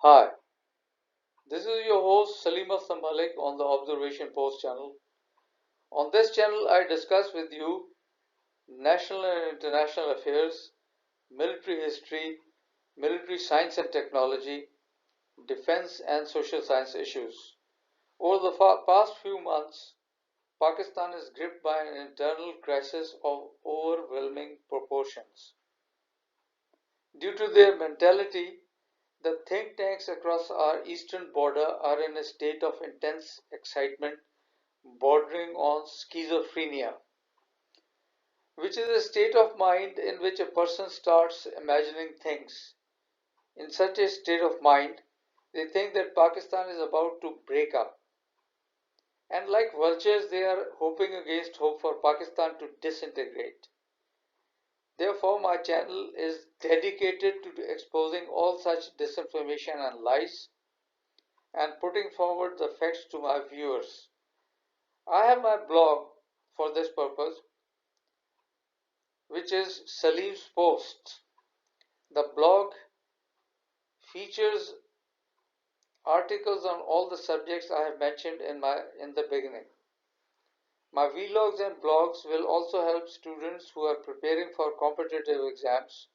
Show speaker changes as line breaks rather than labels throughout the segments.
Hi, this is your host Salima Malik on the Observation Post channel. On this channel, I discuss with you national and international affairs, military history, military science and technology, defense and social science issues. Over the past few months, Pakistan is gripped by an internal crisis of overwhelming proportions. Due to their mentality, the think tanks across our eastern border are in a state of intense excitement bordering on schizophrenia, which is a state of mind in which a person starts imagining things. In such a state of mind, they think that Pakistan is about to break up. And like vultures, they are hoping against hope for Pakistan to disintegrate. Therefore, my channel is dedicated to exposing all such disinformation and lies and putting forward the facts to my viewers. I have my blog for this purpose, which is Salim's Post. The blog features articles on all the subjects I have mentioned in the beginning. My vlogs and blogs will also help students who are preparing for competitive exams.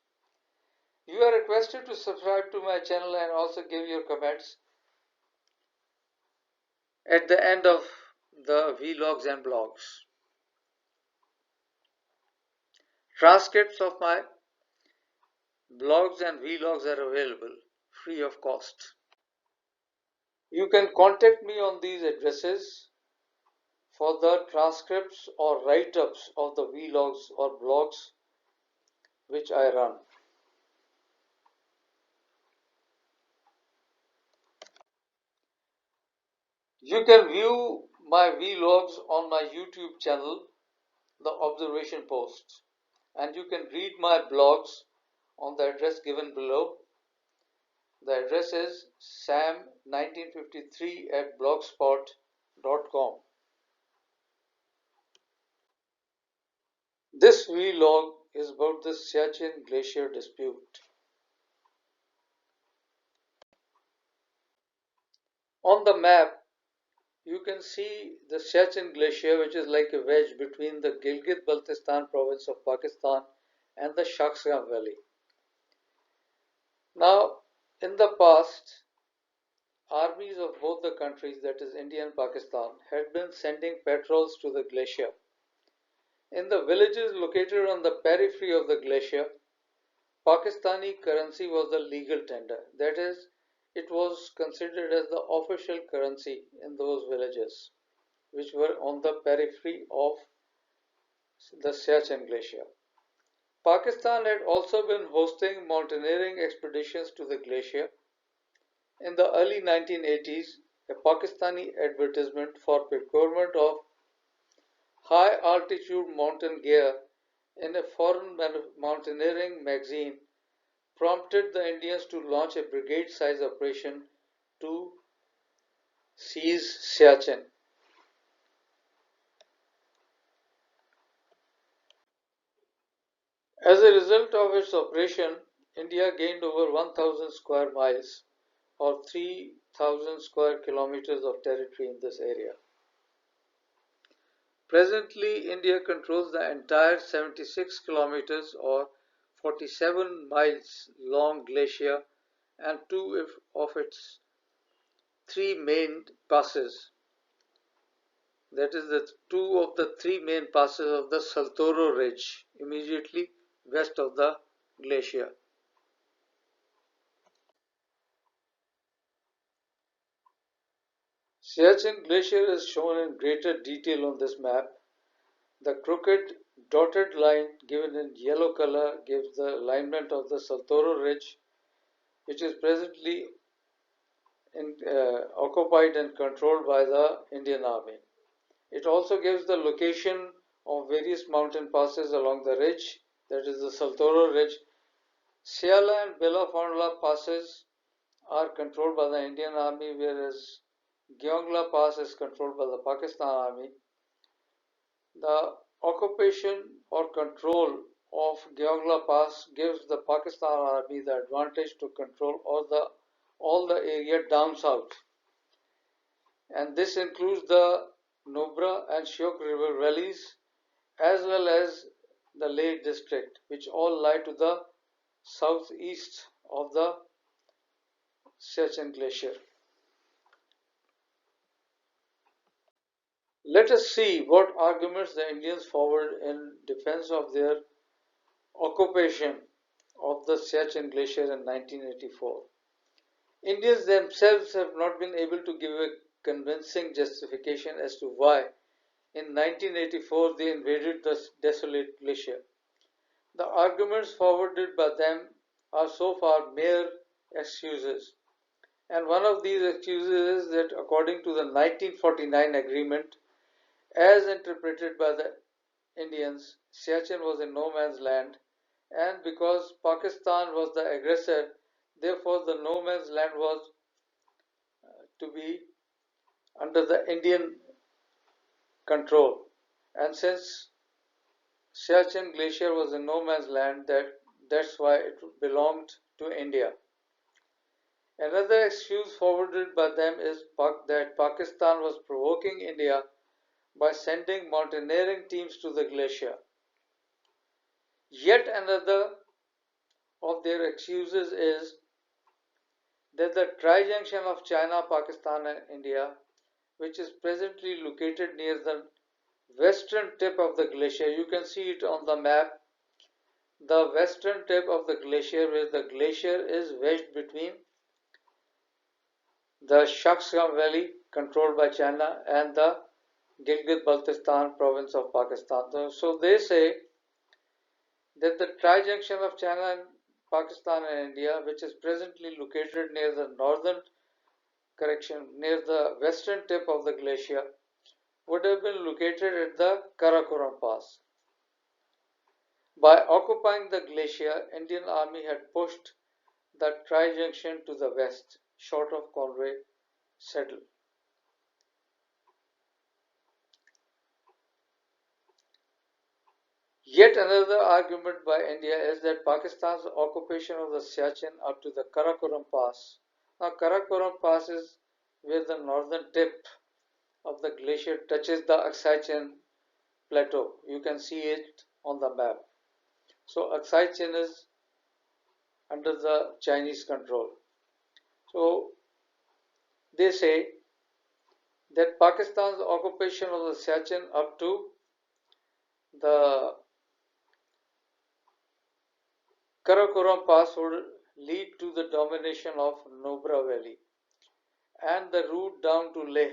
You are requested to subscribe to my channel and also give your comments at the end of the vlogs and blogs. Transcripts of my blogs and vlogs are available free of cost. You can contact me on these addresses for the transcripts or write-ups of the vlogs or blogs which I run. You can view my vlogs on my YouTube channel, The Observation Post, and you can read my blogs on the address given below. The address is sam1953 at blogspot.com. This vlog is about the Siachen Glacier dispute. On the map, you can see the Siachen Glacier, which is like a wedge between the Gilgit-Baltistan province of Pakistan and the Shaksgam Valley. Now, in the past, armies of both the countries, that is India and Pakistan, had been sending patrols to the glacier. In the villages located on the periphery of the glacier, Pakistani currency was the legal tender. That is, it was considered as the official currency in those villages, which were on the periphery of the Siachen Glacier. Pakistan had also been hosting mountaineering expeditions to the glacier. In the early 1980s, a Pakistani advertisement for procurement of high altitude mountain gear in a foreign mountaineering magazine prompted the Indians to launch a brigade-size operation to seize Siachen. As a result of its operation, India gained over 1,000 square miles or 3,000 square kilometers of territory in this area. Presently, India controls the entire 76 kilometers or 47 miles long glacier and two of its three main passes. That is, the two of the three main passes of the Saltoro Ridge, immediately west of the glacier. Siachen Glacier is shown in greater detail on this map. The crooked dotted line given in yellow color gives the alignment of the Saltoro Ridge, which is presently occupied and controlled by the Indian Army. It also gives the location of various mountain passes along the ridge, that is the Saltoro Ridge. Siala and Belafondla passes are controlled by the Indian Army, whereas Gyongla Pass is controlled by the Pakistan Army. The occupation or control of Gyongla Pass gives the Pakistan Army the advantage to control all the all the area down south, and this includes the Nubra and Shyok river valleys as well as the Leh district, which all lie to the southeast of the Siachen Glacier. Let us see what arguments the Indians forward in defense of their occupation of the Siachen Glacier in 1984. Indians themselves have not been able to give a convincing justification as to why in 1984 they invaded the desolate glacier. The arguments forwarded by them are so far mere excuses. And one of these excuses is that according to the 1949 agreement, as interpreted by the Indians, Siachen was in no man's land, and because Pakistan was the aggressor, therefore the no man's land was to be under the Indian control. And since Siachen Glacier was in no man's land, that's why it belonged to India. Another excuse forwarded by them is that Pakistan was provoking India by sending mountaineering teams to the glacier. Yet another of their excuses is that the tri-junction of China, Pakistan and India, which is presently located near the western tip of the glacier, you can see it on the map, the western tip of the glacier, where the glacier is wedged between the Siachen Valley controlled by China and the Gilgit-Baltistan province of Pakistan. So they say that the tri-junction of China and Pakistan and India, which is presently located near the near the western tip of the glacier, would have been located at the Karakoram Pass. By occupying the glacier, Indian Army had pushed the tri-junction to the west, short of Conway Saddle. Yet another argument by India is that Pakistan's occupation of the Siachen up to the Karakoram Pass. Now, Karakoram Pass is where the northern tip of the glacier touches the Siachen plateau. You can see it on the map. So, Siachen is under the Chinese control. So, they say that Pakistan's occupation of the Siachen up to the Karakoram Pass would lead to the domination of Nubra Valley and the route down to Leh.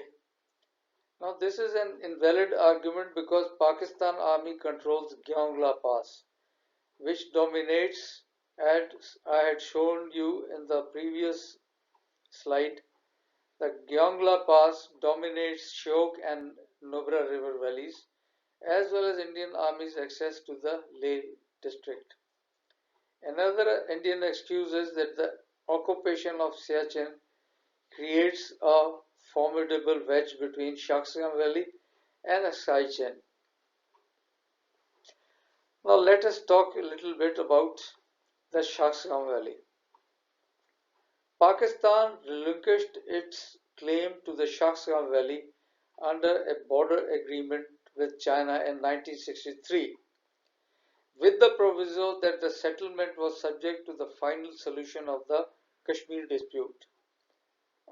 Now this is an invalid argument because Pakistan Army controls Gyongla Pass, which dominates, as I had shown you in the previous slide. The Gyongla Pass dominates Shyok and Nubra river valleys, as well as Indian Army's access to the Leh district. Another Indian excuse is that the occupation of Siachen creates a formidable wedge between Siachen Valley and Siachen. Now let us talk a little bit about the Siachen Valley. Pakistan relinquished its claim to the Siachen Valley under a border agreement with China in 1963, with the proviso that the settlement was subject to the final solution of the Kashmir dispute.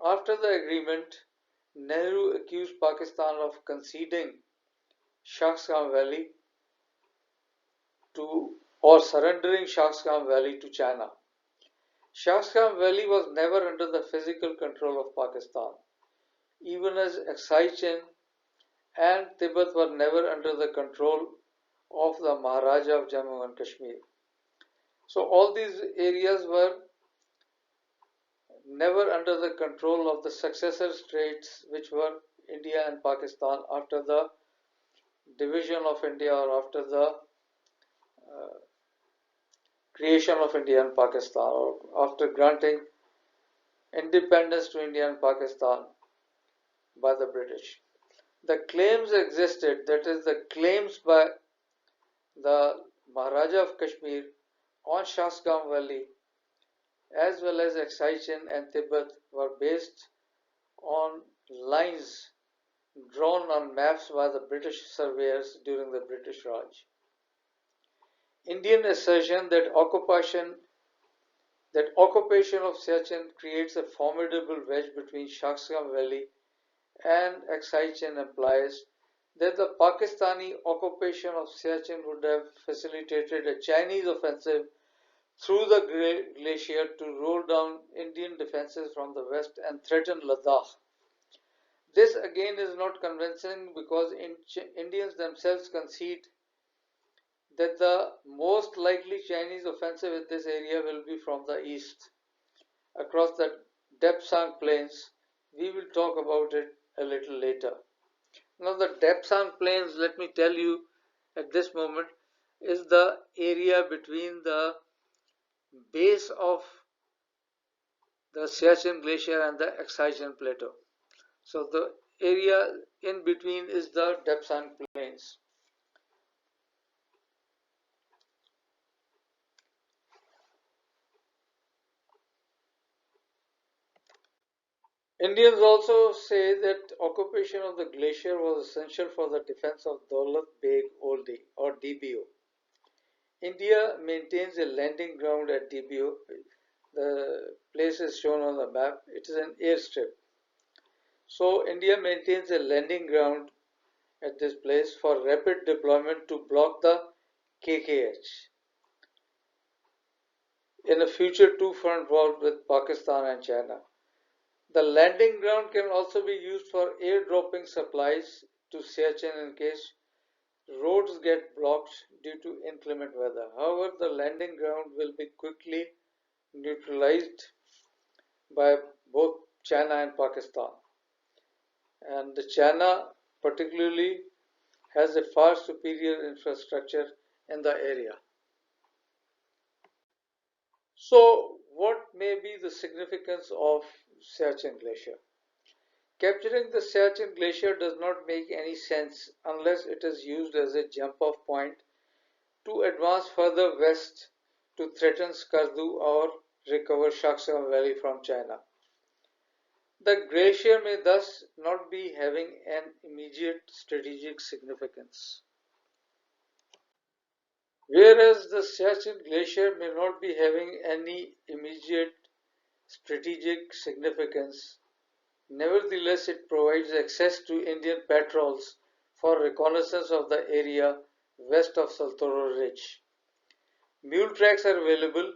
After the agreement, Nehru accused Pakistan of conceding Siachen Valley or surrendering Siachen Valley to China. Siachen Valley was never under the physical control of Pakistan, even as Siachen and Tibet were never under the control of the Maharaja of Jammu and Kashmir. So all these areas were never under the control of the successor states, which were India and Pakistan, after the division of India or after the creation of India and Pakistan, or after granting independence to India and Pakistan by the British. The claims existed, that is, the claims by the Maharaja of Kashmir on Siachen Valley as well as Siachen and Tibet were based on lines drawn on maps by the British surveyors during the British Raj. Indian assertion that occupation of Siachen creates a formidable wedge between Shaksgam Valley and Siachen implies that the Pakistani occupation of Siachen would have facilitated a Chinese offensive through the glacier to roll down Indian defenses from the west and threaten Ladakh. This again is not convincing because Indians themselves concede that the most likely Chinese offensive in this area will be from the east, across the Depsang Plains. We will talk about it a little later. Now, the Depsang Plains, let me tell you at this moment, is the area between the base of the Siachen Glacier and the Siachen Plateau. So, the area in between is the Depsang Plains. Indians also say that occupation of the glacier was essential for the defense of Daulat Beg Oldi or DBO. India maintains a landing ground at DBO. The place is shown on the map. It is an airstrip. So India maintains a landing ground at this place for rapid deployment to block the KKH in a future two-front war with Pakistan and China. The landing ground can also be used for airdropping supplies to Siachen in case roads get blocked due to inclement weather. However, the landing ground will be quickly neutralized by both China and Pakistan. And China particularly has a far superior infrastructure in the area. So, what may be the significance of Siachen Glacier? Capturing the Siachen Glacier does not make any sense unless it is used as a jump-off point to advance further west to threaten Skardu or recover Shaksgam Valley from China. The glacier may thus not be having an immediate strategic significance. Whereas the Siachen Glacier may not be having any immediate strategic significance, nevertheless it provides access to Indian patrols for reconnaissance of the area west of Saltoro Ridge. Mule tracks are available.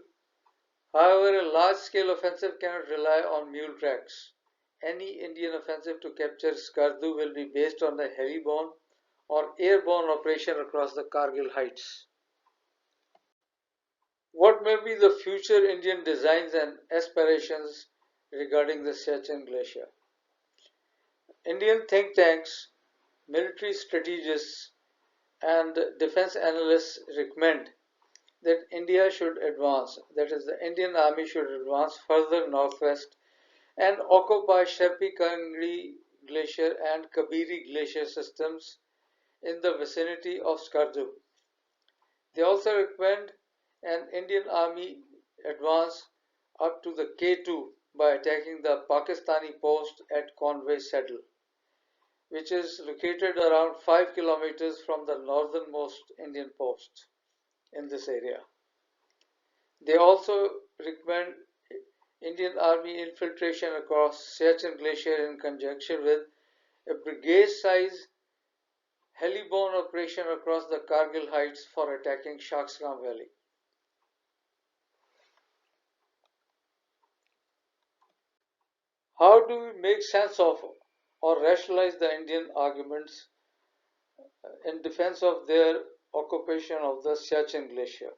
However, a large-scale offensive cannot rely on mule tracks. Any Indian offensive to capture Skardu will be based on a heli-borne or airborne operation across the Kargil heights. What may be the future Indian designs and aspirations regarding the Siachen Glacier? Indian think tanks, military strategists, and defense analysts recommend that India should advance, that is, the Indian Army should advance further northwest and occupy Sherpi Kangri Glacier and Kabiri Glacier systems in the vicinity of Skardu. They also recommend an Indian Army advance up to the K2 by attacking the Pakistani post at Conway Saddle, which is located around 5 kilometers from the northernmost Indian post in this area. They also recommend Indian Army infiltration across Siachen Glacier in conjunction with a brigade-size heli-borne operation across the Kargil heights for attacking Shaksgam Valley. How do we make sense of or rationalize the Indian arguments in defense of their occupation of the Siachen Glacier?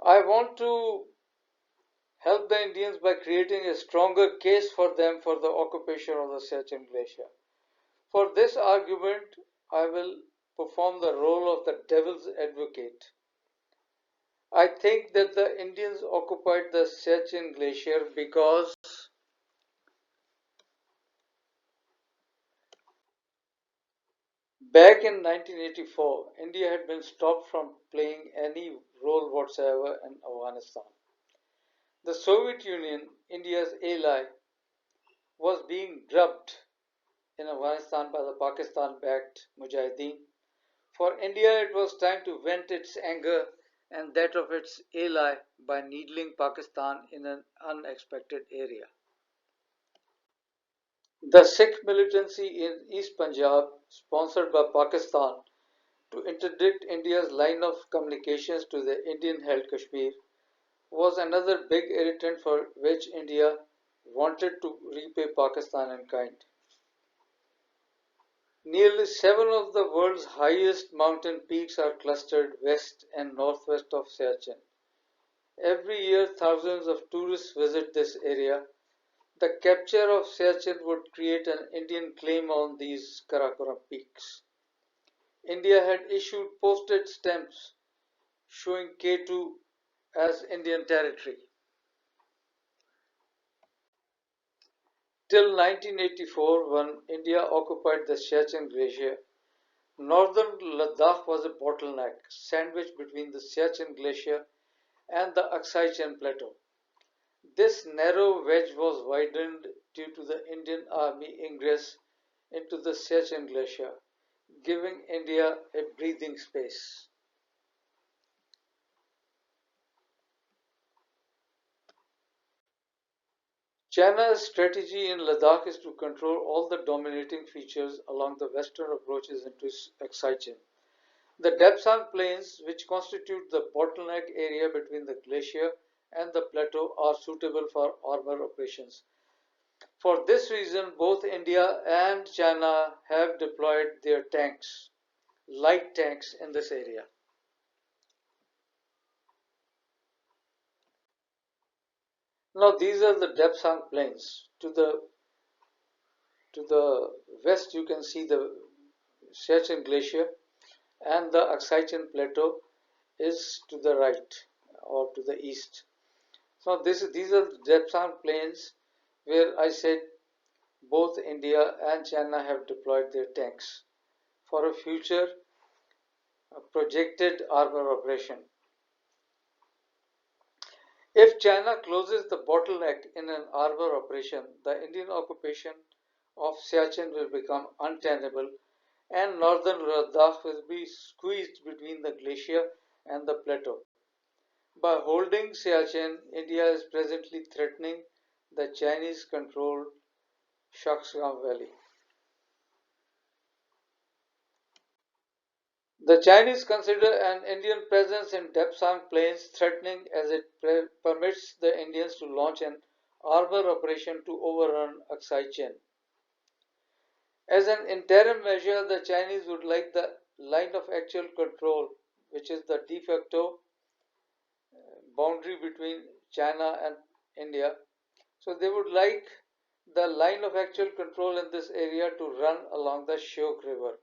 I want to help the Indians by creating a stronger case for them for the occupation of the Siachen Glacier. For this argument, I will perform the role of the devil's advocate. I think that the Indians occupied the Siachen Glacier because back in 1984, India had been stopped from playing any role whatsoever in Afghanistan. The Soviet Union, India's ally, was being drubbed in Afghanistan by the Pakistan-backed Mujahideen. For India, it was time to vent its anger and that of its ally by needling Pakistan in an unexpected area. The Sikh militancy in East Punjab, sponsored by Pakistan to interdict India's line of communications to the Indian-held Kashmir, was another big irritant for which India wanted to repay Pakistan in kind. Nearly 7 of the world's highest mountain peaks are clustered west and northwest of Siachen. Every year, thousands of tourists visit this area. The capture of Siachen would create an Indian claim on these Karakoram peaks. India had issued postage stamps showing K2 as Indian territory. Till 1984, when India occupied the Siachen Glacier, northern Ladakh was a bottleneck sandwiched between the Siachen Glacier and the Siachen Plateau. This narrow wedge was widened due to the Indian Army ingress into the Siachen Glacier, giving India a breathing space. China's strategy in Ladakh is to control all the dominating features along the western approaches into Siachen. The Depsang Plains, which constitute the bottleneck area between the glacier and the plateau, are suitable for armor operations. For this reason, both India and China have deployed their tanks, light tanks, in this area. Now, these are the Depsang Plains. To the west, you can see the Siachen Glacier, and the Siachen Plateau is to the right or to the east. So these are the Depsang Plains where I said both India and China have deployed their tanks for a future projected armor operation. If China closes the bottleneck in an armor operation, the Indian occupation of Siachen will become untenable and northern Ladakh will be squeezed between the glacier and the plateau. By holding Siachen, India is presently threatening the Chinese controlled Shaksgam Valley. The Chinese consider an Indian presence in Depsang Plains threatening as it permits the Indians to launch an armor operation to overrun Siachen. As an interim measure, the Chinese would like the line of actual control, which is the de facto boundary between China and India. So they would like the line of actual control in this area to run along the Shyok River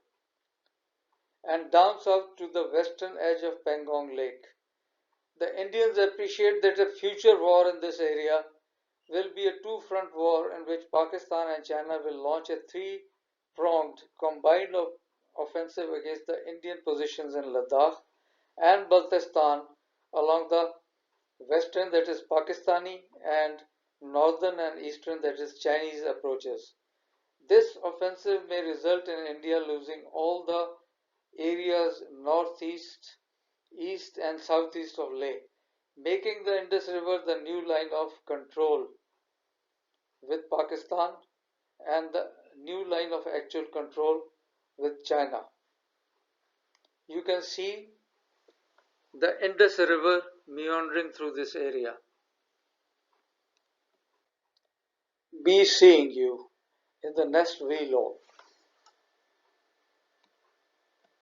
and down south to the western edge of Pangong Lake. The Indians appreciate that a future war in this area will be a two-front war in which Pakistan and China will launch a three-pronged combined offensive against the Indian positions in Ladakh and Baltistan along the western, that is Pakistani, and northern and eastern, that is Chinese approaches. This offensive may result in India losing all the areas northeast, east, and southeast of Leh, making the Indus River the new line of control with Pakistan and the new line of actual control with China. You can see the Indus River meandering through this area. Be seeing you in the next vlog.